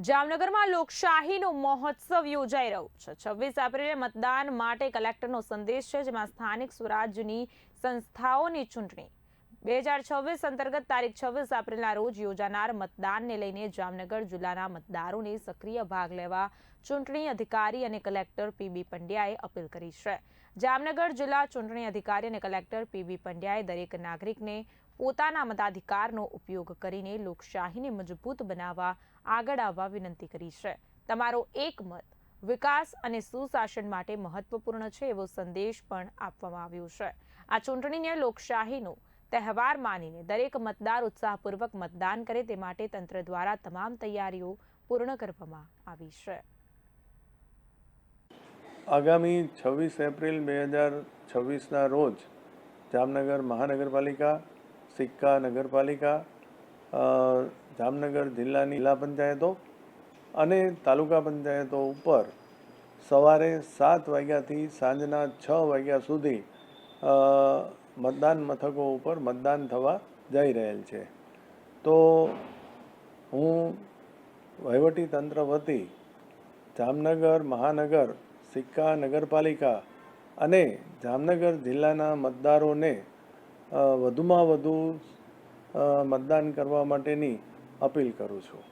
જામનગરમાં લોકશાહીનો મહોત્સવ યોજાઈ રહ્યો છે। 26 એપ્રિલે મતદાન માટે કલેક્ટરનો સંદેશ છે, જેમાં સ્થાનિક સ્વરાજ્યની સંસ્થાઓની ચૂંટણી 2026 અંતર્ગત તારીખ 26 એપ્રિલના રોજ યોજાનાર મતદાનને લઈને જામનગર જિલ્લાના મતદારોને સક્રિય ભાગ લેવા ચૂંટણી અધિકારી અને કલેક્ટર પીબી પંડ્યાએ અપીલ કરી છે। જામનગર જિલ્લા ચૂંટણી અધિકારી અને કલેક્ટર પીબી પંડ્યાએ દરેક નાગરિકને પોતાના મતાધિકારનો ઉપયોગ કરીને લોકશાહીને મજબૂત બનાવવા આગળ આવવા વિનંતી કરી છે। તમારો એક મત વિકાસ અને સુશાસન માટે મહત્વપૂર્ણ છે, એવો સંદેશ પણ આપવામાં આવ્યો છે। આ ચૂંટણીને લોકશાહીનો તહેવાર માનીને દરેક મતદાર ઉત્સાહપૂર્વક મતદાન કરે તે માટે તંત્ર દ્વારા તમામ તૈયારીઓ પૂર્ણ કરવામાં આવી છે। આગામી 26 એપ્રિલ 2026ના રોજ જામનગર મહાનગરપાલિકા, સિક્કા નગરપાલિકા, જામનગર જિલ્લાની જિલ્લા પંચાયતો અને તાલુકા પંચાયતો ઉપર સવારે 7 વાગ્યાથી સાંજના 6 વાગ્યા સુધી મતદાન મથકો ઉપર મતદાન થવા જઈ રહેલ છે। તો હું વહીવટીતંત્ર વતી જામનગર મહાનગર, સિક્કા નગરપાલિકા અને જામનગર જિલ્લાના મતદારોને વધુમાં વધુ મતદાન કરવા માટેની અપીલ કરું છું।